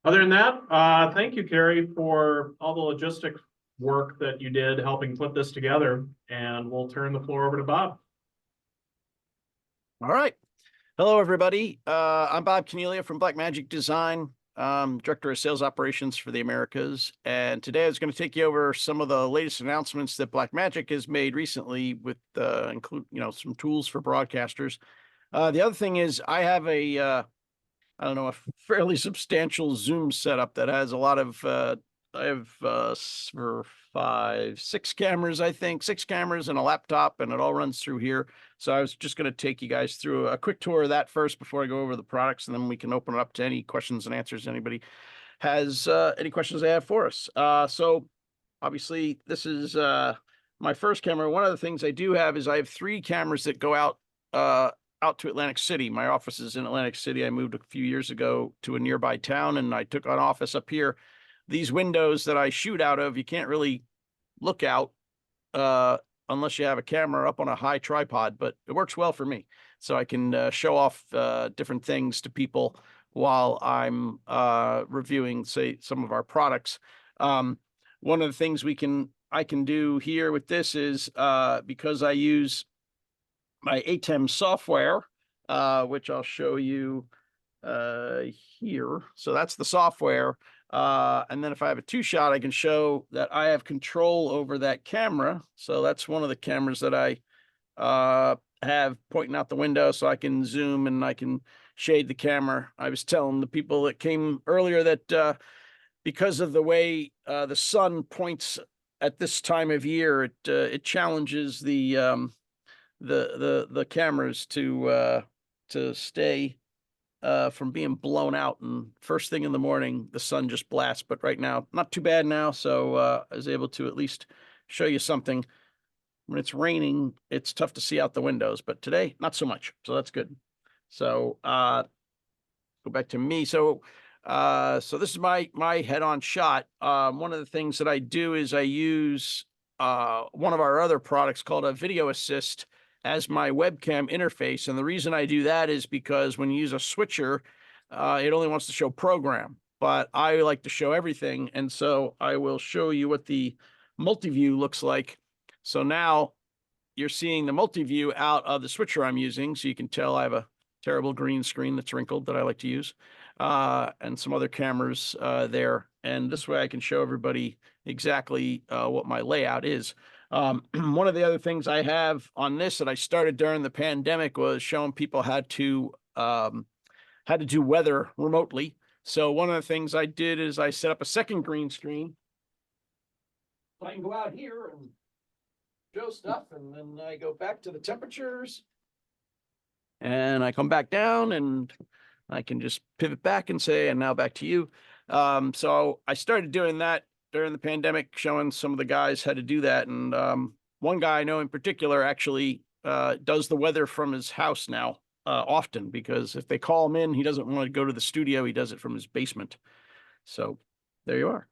Other than that, thank you, Carrie, for all the logistic work that you did helping put this together. And we'll turn the floor over to Bob. All right. Hello, everybody. I'm Bob Caniglia from Blackmagic Design, Director of Sales Operations for the Americas. And today I was going to take you over some of the latest announcements that Blackmagic has made recently with some tools for broadcasters. The other thing is I have a fairly substantial Zoom setup that has a lot of, I have six cameras, I think, 6 cameras and a laptop, and it all runs through here. So I was just going to take you guys through a quick tour of that first before I go over the products, and then we can open it up to any questions and answers anybody has, any questions they have for us. So obviously this is my first camera. One of the things I do have is I have 3 cameras that go out to Atlantic City. My office is in Atlantic City. I moved a few years ago to a nearby town, and I took an office up here. These windows that I shoot out of, you can't really look out unless you have a camera up on a high tripod, but it works well for me. So I can show off different things to people while I'm reviewing, say, some of our products. One of the things I can do here with this is because I use my ATEM software, which I'll show you here. So that's the software. And then if I have a 2-shot, I can show that I have control over that camera. So that's one of the cameras that I have pointing out the window, so I can zoom and I can shade the camera. I was telling the people that came earlier that because of the way the sun points at this time of year, it challenges the cameras to stay from being blown out, and first thing in the morning the sun just blasts. But right now not too bad now, so I was able to at least show you something. When it's raining, it's tough to see out the windows, but today not so much, so that's good. So go back to me. So this is my head-on shot. One of the things that I do is I use one of our other products called a Video Assist as my webcam interface. And the reason I do that is because when you use a switcher, it only wants to show program, but I like to show everything. And so I will show you what the multi-view looks like. So now you're seeing the multi-view out of the switcher I'm using. So you can tell I have a terrible green screen that's wrinkled that I like to use, and some other cameras there. And this way I can show everybody exactly what my layout is. One of the other things I have on this that I started during the pandemic was showing people how to do weather remotely. So one of the things I did is I set up a second green screen. So I can go out here and show stuff, and then I go back to the temperatures, and I come back down, and I can just pivot back and say, and now back to you. So I started doing that during the pandemic, showing some of the guys how to do that. And one guy I know in particular actually does the weather from his house now often, because if they call him in, he doesn't want to go to the studio. He does it from his basement. So there you are.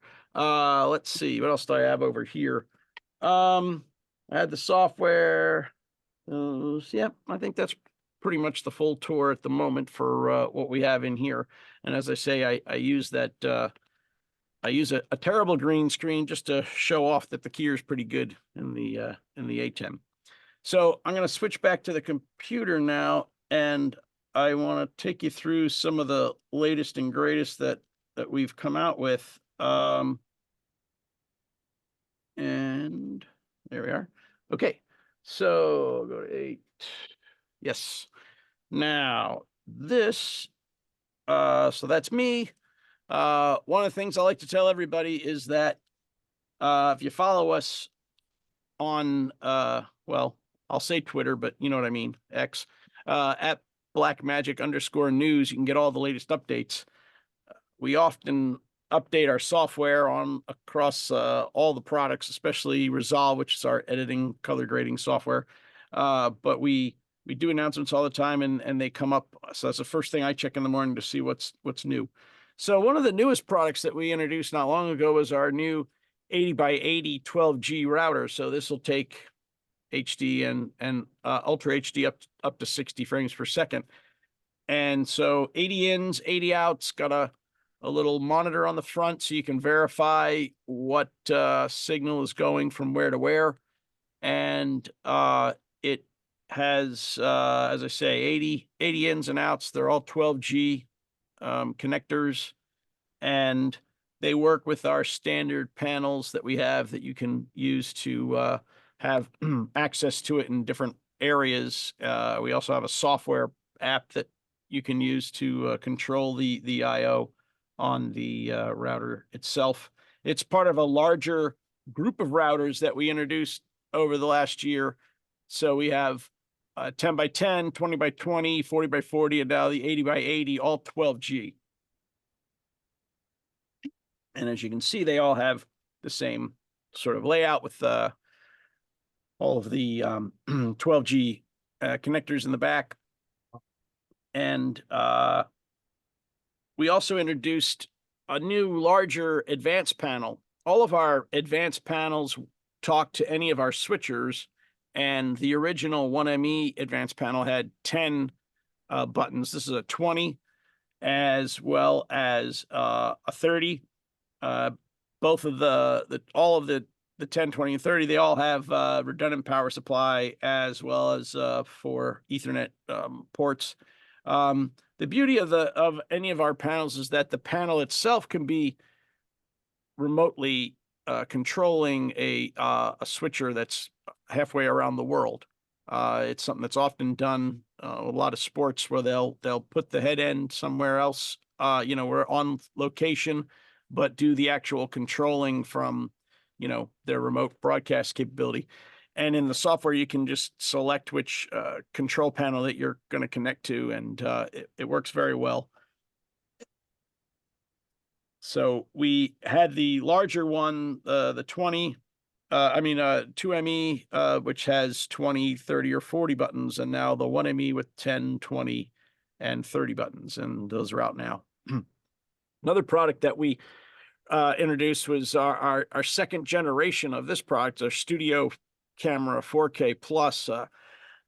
Let's see, what else do I have over here? I had the software. Yeah, I think that's pretty much the full tour at the moment for what we have in here. And as I say, I use that. I use a terrible green screen just to show off that the keyer is pretty good in the ATEM. So I'm going to switch back to the computer now, and I want to take you through some of the latest and greatest that we've come out with. And there we are. Okay, so go to 8. Yes. Now this, so that's me. One of the things I like to tell everybody is that if you follow us on, well, I'll say Twitter, but you know what I mean, X, at Blackmagic_news, you can get all the latest updates. We often update our software across all the products, especially Resolve, which is our editing, color grading software. But we do announcements all the time, and they come up. So that's the first thing I check in the morning to see what's new. So one of the newest products that we introduced not long ago was our new 80x80 12G router. So this will take HD and Ultra HD up to 60 frames per second. And so 80 ins, 80 outs, got a a little monitor on the front so you can verify what signal is going from where to where. And it has, as I say, 80 ins and outs. They're all 12G connectors, and they work with our standard panels that we have that you can use to have access to it in different areas. We also have a software app that you can use to control the IO on the router itself. It's part of a larger group of routers that we introduced over the last year. So we have 10 by 10, 20 by 20, 40 by 40, and now the 80 by 80, all 12G. And as you can see, they all have the same sort of layout with all of the 12G connectors in the back. And we also introduced a new, larger advanced panel. All of our advanced panels talk to any of our switchers, and the original 1ME advanced panel had 10 buttons. This is a 20, as well as a 30. Both of all of the 10, 20, and 30, they all have redundant power supply, as well as 4 Ethernet ports. The beauty of any of our panels is that the panel itself can be remotely controlling a switcher that's halfway around the world. It's something that's often done a lot of sports where they'll put the head end somewhere else. We're on location, but do the actual controlling from their remote broadcast capability. And in the software, you can just select which control panel that you're going to connect to, and it works very well. So we had the larger one, the 20, 2ME, which has 20, 30, or 40 buttons, and now the 1ME with 10, 20, and 30 buttons, and those are out now. Another product that we introduced was our second generation of this product, our Studio Camera 4K Plus.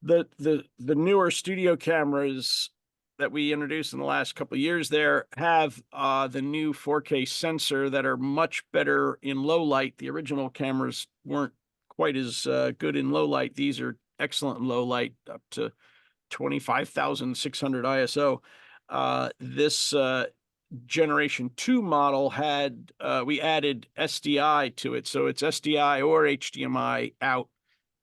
The newer studio cameras that we introduced in the last couple of years there have the new 4K sensor that are much better in low light. The original cameras weren't quite as good in low light. These are excellent in low light, up to 25,600 ISO. This generation 2 model had we added SDI to it, so it's SDI or HDMI out.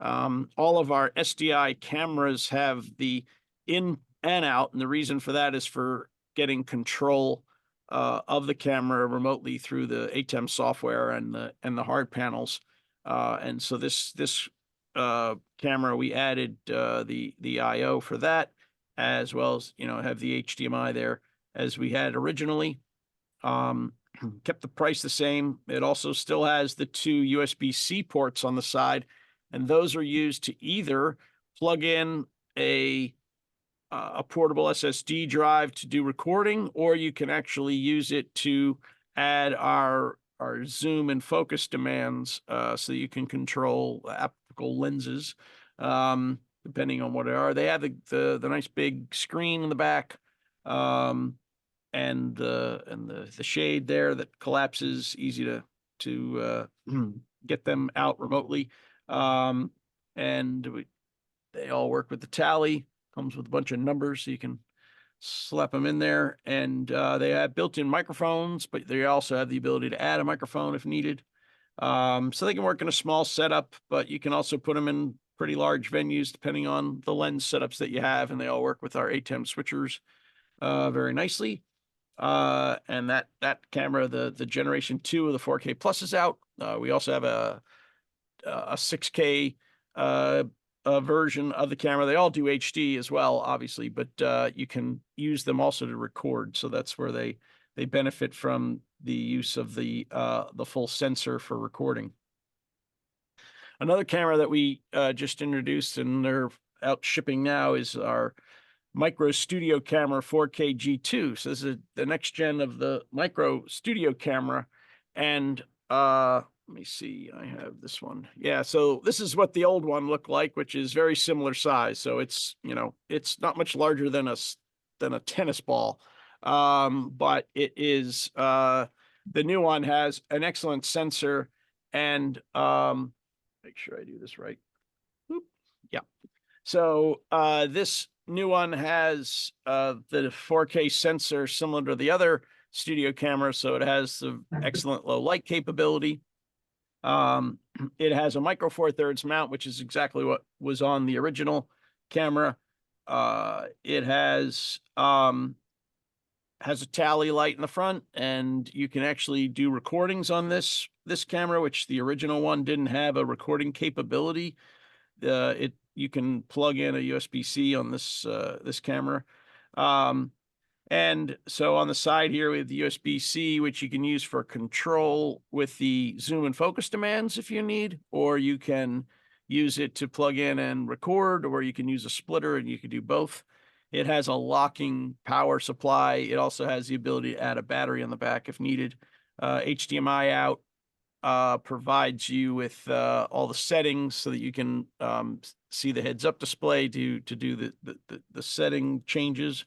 All of our SDI cameras have the in and out, and the reason for that is for getting control of the camera remotely through the ATEM software and the hard panels. And so this camera, we added the IO for that, as well as have the HDMI there as we had originally. Kept the price the same. It also still has the 2 USB-C ports on the side, and those are used to either plug in a portable SSD drive to do recording, or you can actually use it to add our zoom and focus demands, so you can control optical lenses, depending on what they are. They have the nice big screen in the back, and the shade there that collapses, easy to get them out remotely. They all work with the tally. Comes with a bunch of numbers, so you can slap them in there. And they have built-in microphones, but they also have the ability to add a microphone if needed. So they can work in a small setup, but you can also put them in pretty large venues depending on the lens setups that you have, and they all work with our ATEM switchers very nicely. And that camera, the generation 2 of the 4K Plus is out. We also have a 6K version of the camera. They all do HD as well, obviously, but you can use them also to record. So that's where they benefit from the use of the full sensor for recording. Another camera that we just introduced and they're out shipping now is our Micro Studio Camera 4K G2. So this is the next gen of the Micro Studio Camera. And let me see, I have this one. Yeah, so this is what the old one looked like, which is very similar size. So it's, it's not much larger than a tennis ball. But it is, the new one has an excellent sensor and, make sure I do this right. Oop, yeah. So, this new one has, the 4K sensor similar to the other studio camera. So it has the excellent low light capability. It has a micro four thirds mount, which is exactly what was on the original camera. It has a tally light in the front, and you can actually do recordings on this camera, which the original one didn't have a recording capability. You can plug in a USB-C on this camera. And so on the side here we have the USB-C, which you can use for control with the zoom and focus demands if you need, or you can use it to plug in and record, or you can use a splitter and you can do both. It has a locking power supply. It also has the ability to add a battery on the back if needed. HDMI out provides you with all the settings so that you can see the heads-up display to do the setting changes.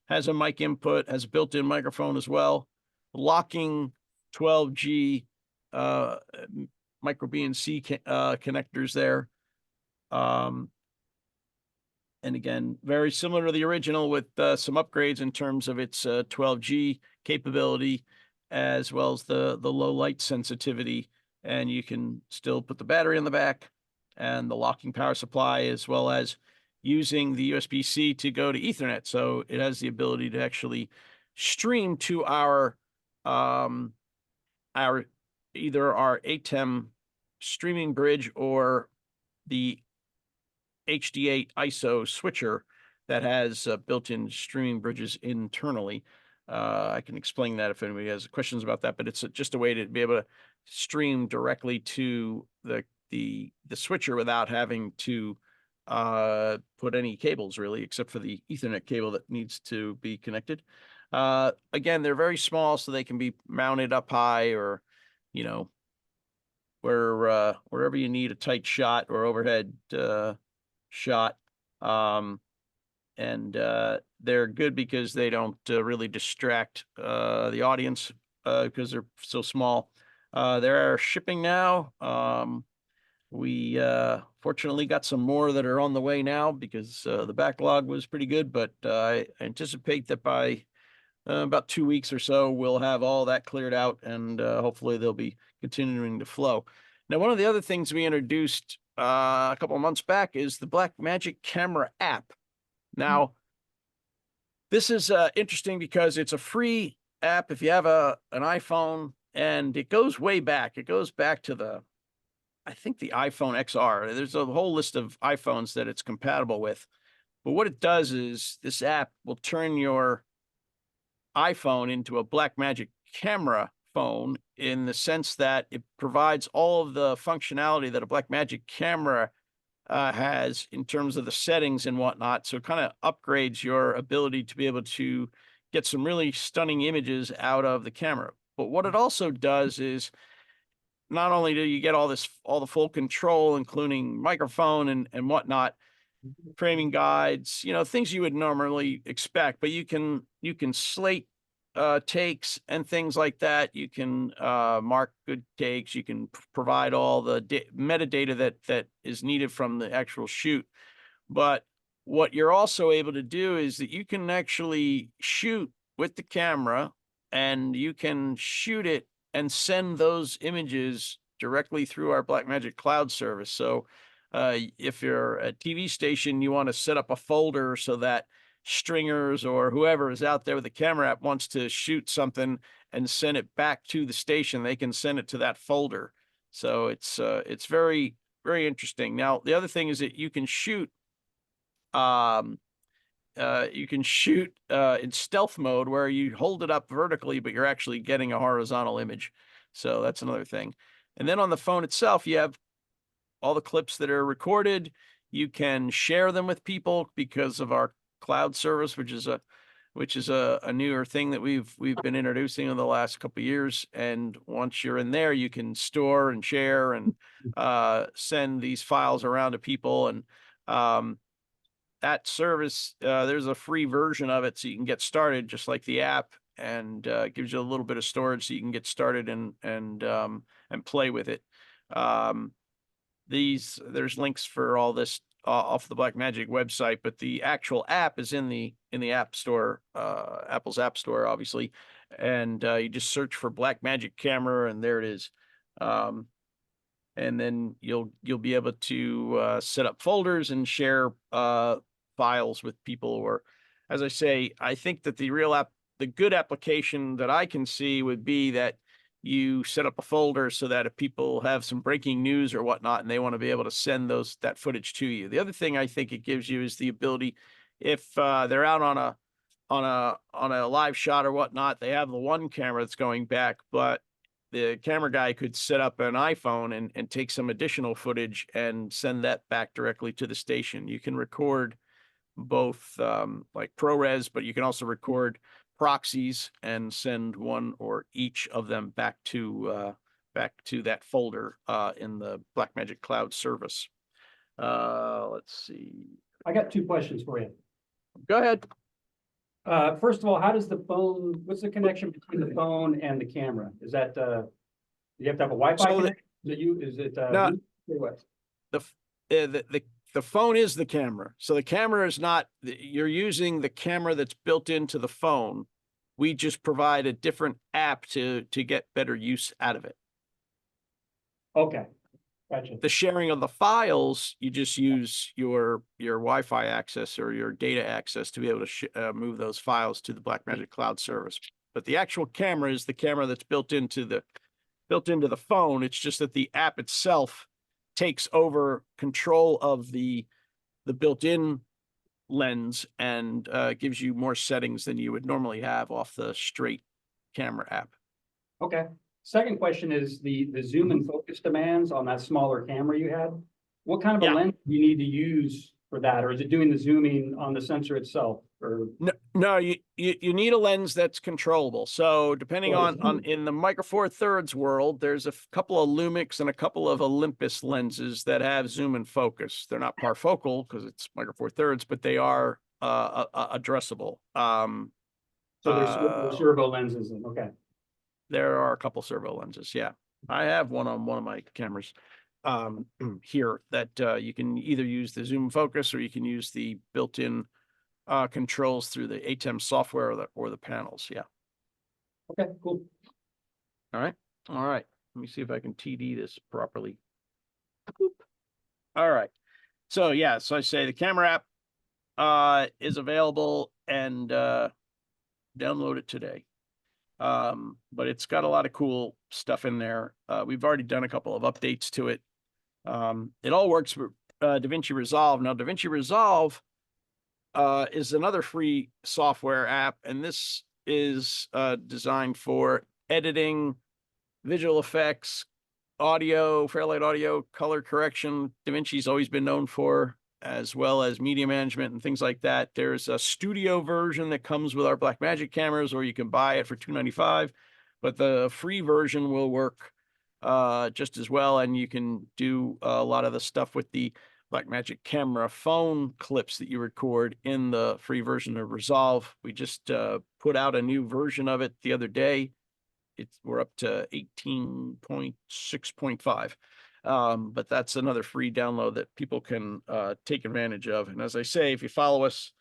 Has a mic input, has a built-in microphone as well. Locking 12G micro BNC connectors there. And again, very similar to the original with some upgrades in terms of its 12G capability, as well as the low light sensitivity. And you can still put the battery in the back and the locking power supply, as well as using the USB-C to go to Ethernet. So it has the ability to actually stream to our either our ATEM streaming bridge or the HD8 ISO switcher that has built-in streaming bridges internally. I can explain that if anybody has questions about that, but it's just a way to be able to stream directly to the switcher without having to put any cables really, except for the Ethernet cable that needs to be connected. Again, they're very small, so they can be mounted up high or, you know, wherever you need a tight shot or overhead shot. And they're good because they don't really distract the audience because they're so small. They're shipping now. We fortunately got some more that are on the way now because the backlog was pretty good, but I anticipate that by about 2 weeks or so, we'll have all that cleared out, and hopefully they'll be continuing to flow. Now, one of the other things we introduced a couple of months back is the Blackmagic camera app. Now, this is interesting because it's a free app if you have an iPhone, and it goes way back. It goes back to I think the iPhone XR. There's a whole list of iPhones that it's compatible with. But what it does is this app will turn your iPhone into a Blackmagic camera phone in the sense that it provides all of the functionality that a Blackmagic camera has in terms of the settings and whatnot. So it kind of upgrades your ability to be able to get some really stunning images out of the camera. But what it also does is not only do you get all the full control, including microphone and whatnot, framing guides, things you would normally expect, but you can slate takes and things like that. You can mark good takes. You can provide all the metadata that is needed from the actual shoot. But what you're also able to do is that you can actually shoot with the camera, and you can shoot it and send those images directly through our Blackmagic cloud service. So if you're a TV station, you want to set up a folder so that stringers or whoever is out there with the camera app wants to shoot something and send it back to the station, they can send it to that folder. So it's very, very interesting. Now, the other thing is that you can shoot in stealth mode where you hold it up vertically, but you're actually getting a horizontal image. So that's another thing. And then on the phone itself, you have all the clips that are recorded. You can share them with people because of our cloud service, which is a newer thing that we've been introducing in the last couple of years. And once you're in there, you can store and share and send these files around to people. And that service, there's a free version of it so you can get started just like the app, and it gives you a little bit of storage so you can get started and play with it. Um, there's links for all this off the Blackmagic website, but the actual app is in the App Store, Apple's App Store, obviously, and you just search for Blackmagic camera, and there it is. And then you'll be able to set up folders and share files with people. Or, as I say, I think that the good application that I can see would be that you set up a folder so that if people have some breaking news or whatnot and they want to be able to send that footage to you. The other thing I think it gives you is the ability, if they're out on a live shot or whatnot, they have the one camera that's going back, but the camera guy could set up an iPhone and take some additional footage and send that back directly to the station. You can record both like ProRes, but you can also record proxies and send one or each of them back to that folder in the Blackmagic Cloud service. Let's see. I got 2 questions for you. Go ahead. First of all, what's the connection between the phone and the camera? Is that, you have to have a Wi-Fi connection? No. What? The phone is the camera. So the camera is not, you're using the camera that's built into the phone. We just provide a different app to get better use out of it. Okay, gotcha. The sharing of the files, you just use your Wi-Fi access or your data access to be able to move those files to the Blackmagic Cloud service. But the actual camera is the camera that's built into the phone. It's just that the app itself takes over control of the built-in lens and gives you more settings than you would normally have off the straight camera app. Okay. Second question is the zoom and focus demands on that smaller camera you had. What kind of a lens do you need to use for that? Or is it doing the zooming on the sensor itself? Or no, you need a lens that's controllable. So depending on in the Micro Four Thirds world, there's a couple of Lumix and a couple of Olympus lenses that have zoom and focus. They're not parfocal because it's Micro Four Thirds, but they are addressable. so there's servo lenses. Okay. There are a couple servo lenses. Yeah, I have one on one of my cameras here that you can either use the zoom focus or you can use the built-in controls through the ATEM software or the panels. Yeah. Okay, cool. All right. Let me see if I can TD this properly. Boop. All right. So yeah, so I say the camera app is available, and download it today. But it's got a lot of cool stuff in there. We've already done a couple of updates to it. It all works with DaVinci Resolve. Now, DaVinci Resolve is another free software app, and this is designed for editing, visual effects, audio, Fairlight audio, color correction. DaVinci's always been known for, as well as media management and things like that. There's a studio version that comes with our Blackmagic cameras, or you can buy it for $295, but the free version will work just as well, and you can do a lot of the stuff with the Blackmagic camera phone clips that you record in the free version of Resolve. We just put out a new version of it the other day. We're up to 18.6.5. But that's another free download that people can take advantage of. And as I say, if you follow us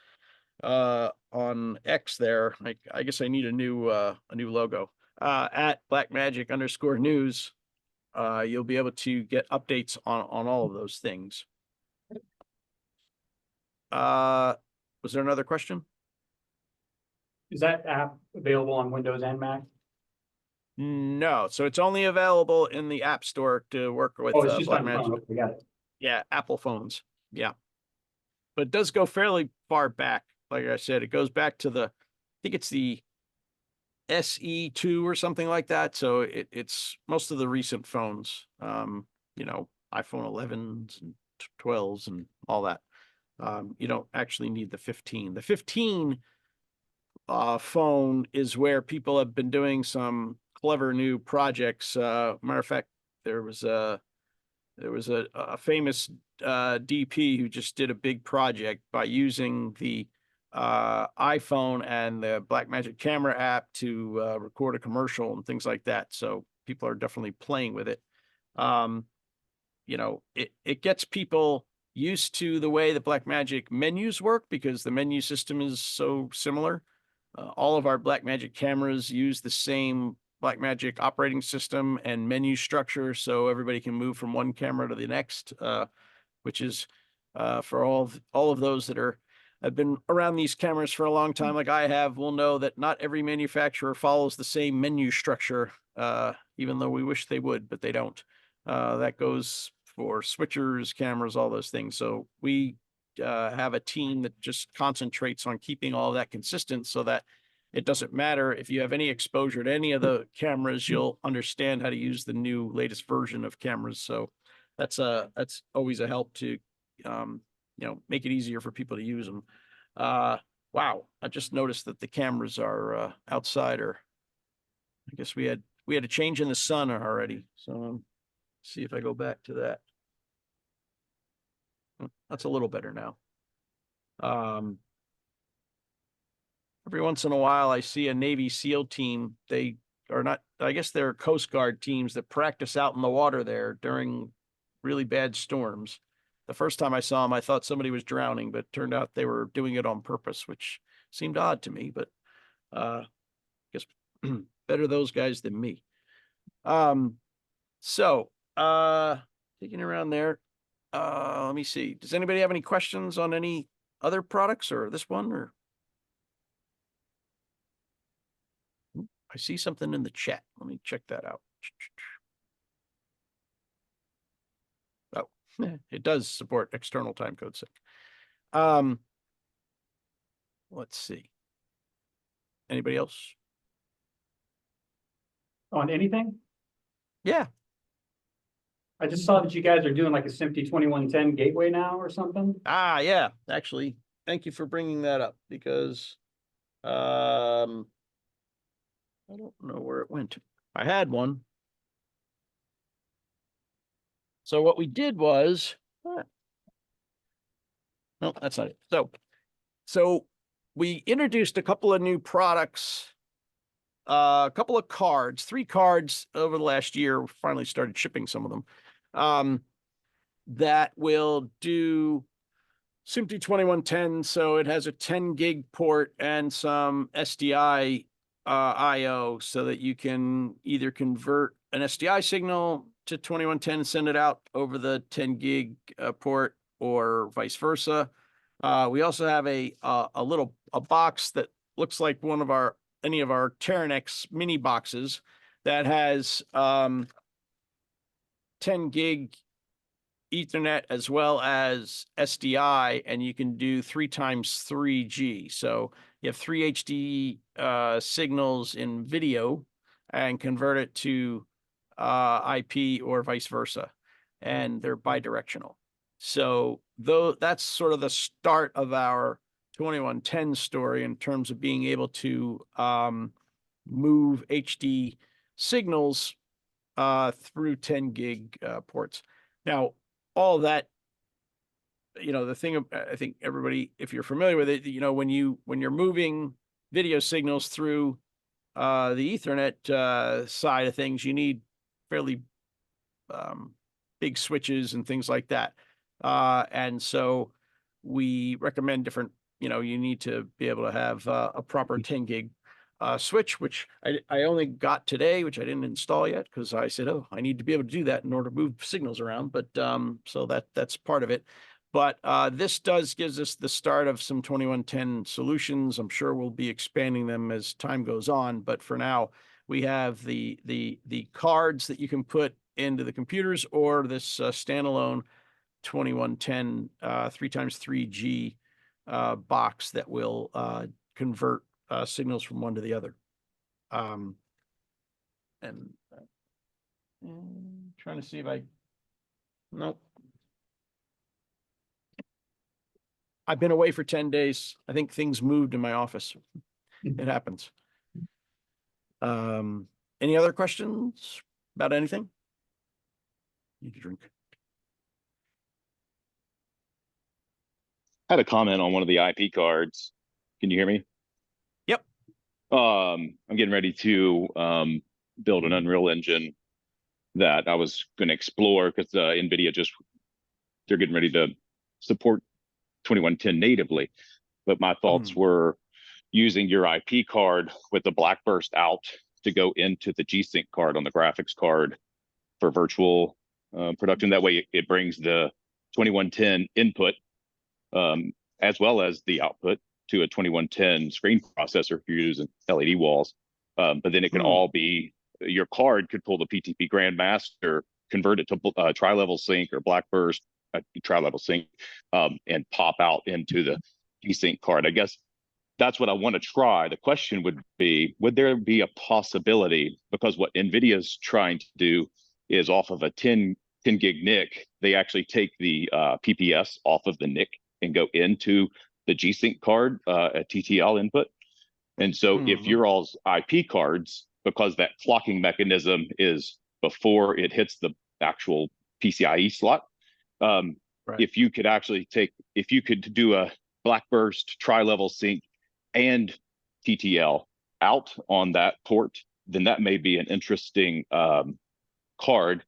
on X there, I guess I need a new logo, at Blackmagic_news. You'll be able to get updates on all of those things. Was there another question? Is that app available on Windows and Mac? No, so it's only available in the App Store to work with. Oh, it's just on the Blackmagic. phone. Okay, got it. Yeah, Apple phones. Yeah, but it does go fairly far back. Like I said, it goes back to I think it's the SE2 or something like that. So it's most of the recent phones. iPhone 11s and 12s and all that. You don't actually need the 15. The 15 phone is where people have been doing some clever new projects. Matter of fact, there was there was a famous DP who just did a big project by using the iPhone and the Blackmagic camera app to record a commercial and things like that. So people are definitely playing with it. You know, it gets people used to the way the Blackmagic menus work because the menu system is so similar. All of our Blackmagic cameras use the same Blackmagic operating system and menu structure, so everybody can move from one camera to the next, which is for all of those that have been around these cameras for a long time, like I have, will know that not every manufacturer follows the same menu structure, even though we wish they would, but they don't. That goes for switchers, cameras, all those things. So we have a team that just concentrates on keeping all of that consistent so that it doesn't matter if you have any exposure to any of the cameras, you'll understand how to use the new latest version of cameras. So that's always a help to, make it easier for people to use them. Wow. I just noticed that the cameras are outside, or I guess we had a change in the sun already. So see if I go back to that. That's a little better now. Every once in a while, I see a Navy SEAL team. They are not, I guess they're Coast Guard teams that practice out in the water there during really bad storms. The first time I saw them, I thought somebody was drowning, but it turned out they were doing it on purpose, which seemed odd to me, but I guess better those guys than me. So taking around there. Let me see. Does anybody have any questions on any other products or this one? Or I see something in the chat. Let me check that out. Oh, it does support external timecode sync. Let's see. Anybody else? On anything? Yeah. I just saw that you guys are doing like a SMPTE 2110 gateway now or something. Yeah. Actually, thank you for bringing that up because I don't know where it went. I had one. So what we did was, no, that's not it. So we introduced a couple of new products, a couple of cards, 3 cards over the last year. We finally started shipping some of them, that will do SMPTE 2110. So it has a 10 gig port and some SDI IO so that you can either convert an SDI signal to 2110 and send it out over the 10 gig port or vice versa. We also have a box that looks like any of our Terranex mini boxes that has 10 gig Ethernet as well as SDI, and you can do 3 times 3G. So you have 3 HD signals in video and convert it to IP or vice versa, and they're bidirectional. So that's sort of the start of our 2110 story in terms of being able to move HD signals through 10 gig ports. Now, all that, the thing, I think everybody, if you're familiar with it, when you're moving video signals through the Ethernet side of things, you need fairly big switches and things like that. And so we recommend different, you need to be able to have a proper 10 gig switch, which I only got today, which I didn't install yet because I said, oh, I need to be able to do that in order to move signals around. But so that's part of it. But this gives us the start of some 2110 solutions. I'm sure we'll be expanding them as time goes on. But for now, we have the cards that you can put into the computers or this standalone 2110 3 times 3G box that will convert signals from one to the other. And trying to see if nope. I've been away for 10 days. I think things moved in my office. It happens. Any other questions about anything? Need a drink. had a comment on one of the IP cards. Can you hear me? Yep. I'm getting ready to build an Unreal Engine that I was going to explore because NVIDIA they're getting ready to support 2110 natively. But my thoughts were using your IP card with the Blackburst out to go into the G-Sync card on the graphics card for virtual production. That way it brings the 2110 input as well as the output to a 2110 screen processor if you're using LED walls. But then it can all be, your card could pull the PTP Grandmaster, convert it to tri-level sync or Blackburst tri-level sync, and pop out into the G-Sync card. I guess that's what I want to try. The question would be, would there be a possibility, because what NVIDIA is trying to do is off of a 10 gig NIC, they actually take the PPS off of the NIC and go into the G-Sync card at TTL input. And so if your all's IP cards, because that clocking mechanism is before it hits the actual PCIe slot, if you could actually if you could do a Blackburst tri-level sync and TTL out on that port, then that may be an interesting card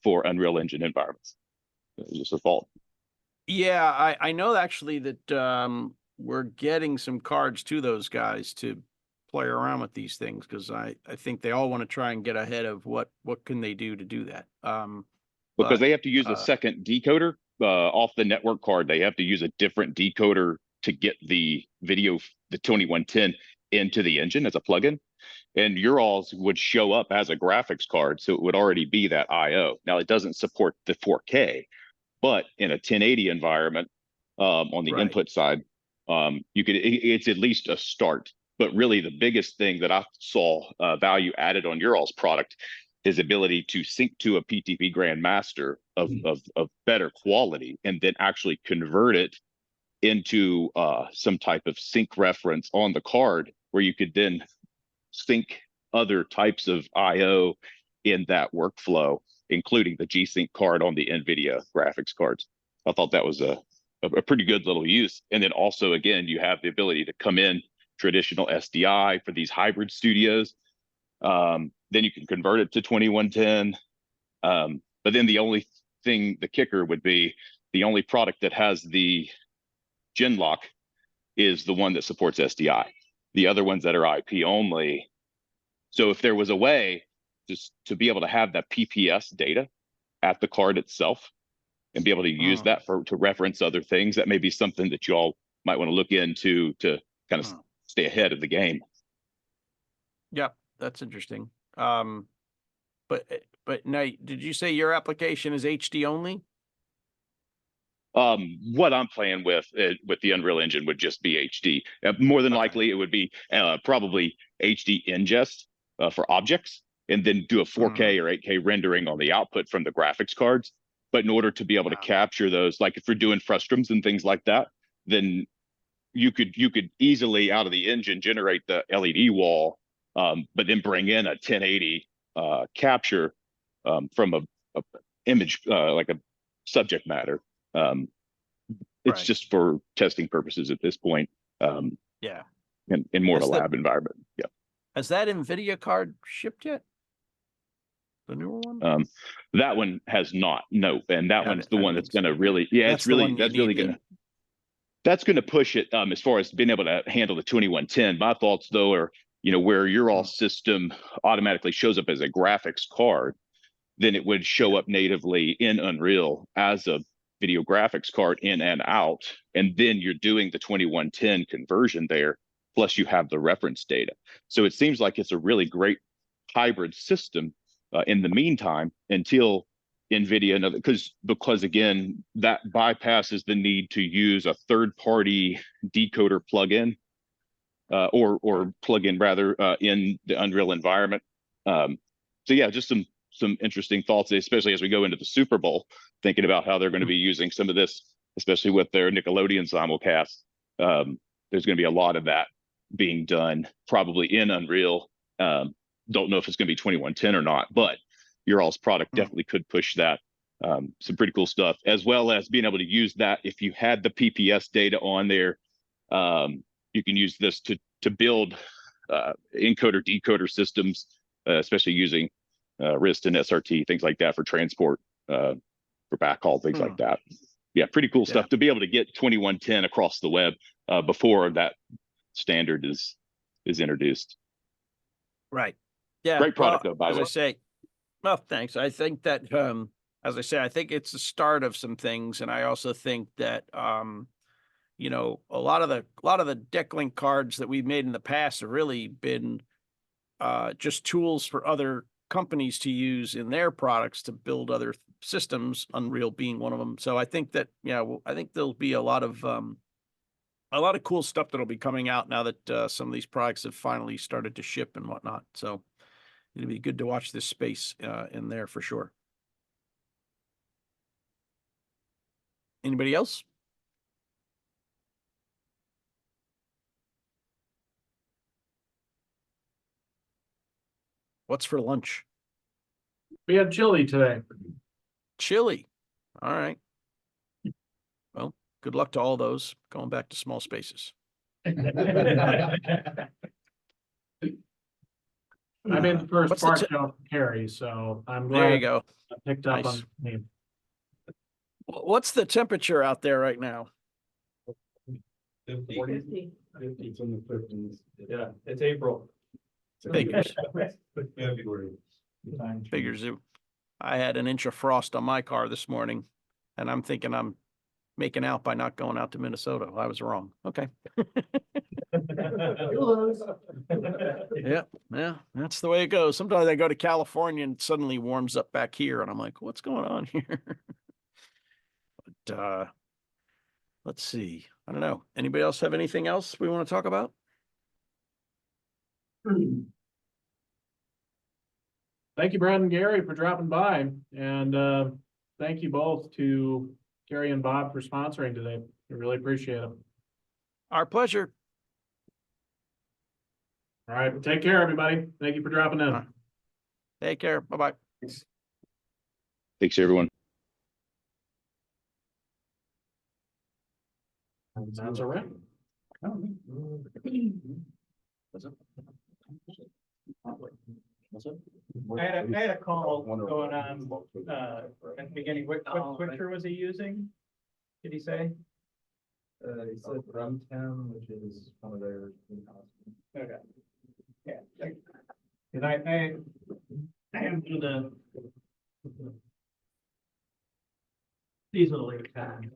for Unreal Engine environments. Just a thought. Yeah, I know actually that we're getting some cards to those guys to play around with these things, because I think they all want to try and get ahead of what can they do to do that. Because they have to use a second decoder off the network card. They have to use a different decoder to get the video, the 2110 into the engine as a plugin. And your alls would show up as a graphics card, so it would already be that IO. Now it doesn't support the 4K, but in a 1080 environment on the input side, you could. It's at least a start. But really, the biggest thing that I saw value added on your all's product is ability to sync to a PTP Grandmaster of better quality, and then actually convert it into some type of sync reference on the card, where you could then sync other types of IO in that workflow, including the G-Sync card on the NVIDIA graphics cards. I thought that was a pretty good little use. And then also, again, you have the ability to come in traditional SDI for these hybrid studios. Then you can convert it to 2110. But then the only thing, the kicker would be, the only product that has the Genlock is the one that supports SDI. The other ones that are IP only. So if there was a way just to be able to have that PPS data at the card itself and be able to use that to reference other things, that may be something that you all might want to look into to kind of stay ahead of the game. Yeah, that's interesting. But now, did you say your application is HD only? What I'm playing with the Unreal Engine would just be HD. More than likely, it would be probably HD ingest for objects, and then do a 4K or 8K rendering on the output from the graphics cards. But in order to be able to capture those, like if you're doing frustrums and things like that, then you could easily out of the engine generate the LED wall, but then bring in a 1080 capture from a image like a subject matter. It's just for testing purposes at this point. In more of a lab environment. Yeah. Has that NVIDIA card shipped yet? The newer one? That one has not. No, and that one's the one that's going to really. Yeah, that's going to push it as far as being able to handle the 2110. My thoughts though are, where your all system automatically shows up as a graphics card, then it would show up natively in Unreal as a video graphics card in and out, and then you're doing the 2110 conversion there, plus you have the reference data. So it seems like it's a really great hybrid system in the meantime, until NVIDIA, because again, that bypasses the need to use a third-party decoder plugin or plugin rather in the Unreal environment. So yeah, just some interesting thoughts, especially as we go into the Super Bowl, thinking about how they're going to be using some of this, especially with their Nickelodeon simulcast. There's going to be a lot of that being done probably in Unreal. Don't know if it's going to be 2110 or not, but your all's product definitely could push that Some pretty cool stuff, as well as being able to use that. If you had the PPS data on there, you can use this to build encoder decoder systems, especially using RIST and SRT, things like that for transport, for backhaul, things like that. Yeah, pretty cool stuff to be able to get 2110 across the web before that standard is introduced. Right. Yeah. Great product though, by as the I way. say, well, thanks. I think that, as I say, I think it's the start of some things. And I also think that, you know, a lot of the Decklink cards that we've made in the past have really been, just tools for other companies to use in their products to build other systems, Unreal being one of them. So I think that, I think there'll be a lot of cool stuff that'll be coming out now that some of these products have finally started to ship and whatnot. So it'll be good to watch this space in there for sure. Anybody else? What's for lunch? We had chili today. Chili. All right. Well, good luck to all those going back to small spaces. I made the first What's the part t- show for Carrie, so I'm There you glad go. I picked up Nice. on the name. What's the temperature out there right now? 50. It's in the 50s. Yeah, it's April. Figures. February. Figures. I had an inch of frost on my car this morning, and I'm thinking I'm making out by not going out to Minnesota. I was wrong. Okay. Yeah, that's the way it goes. Sometimes I go to California and it suddenly warms up back here, and I'm like, what's going on here? But let's see. I don't know. Anybody else have anything else we want to talk about? Thank you, Brad and Gary, for dropping by, and thank you both to Gary and Bob for sponsoring today. We really appreciate it. Our pleasure. All right, take care, everybody. Thank you for dropping in. All right. Take care. Bye-bye. Thanks, everyone. That's all right. I had a call going on, at the beginning. What switcher was he using? Did he say? He said Rumtown, which is one of their in-house. Okay. Yeah. Cause I am through the. These are the later time.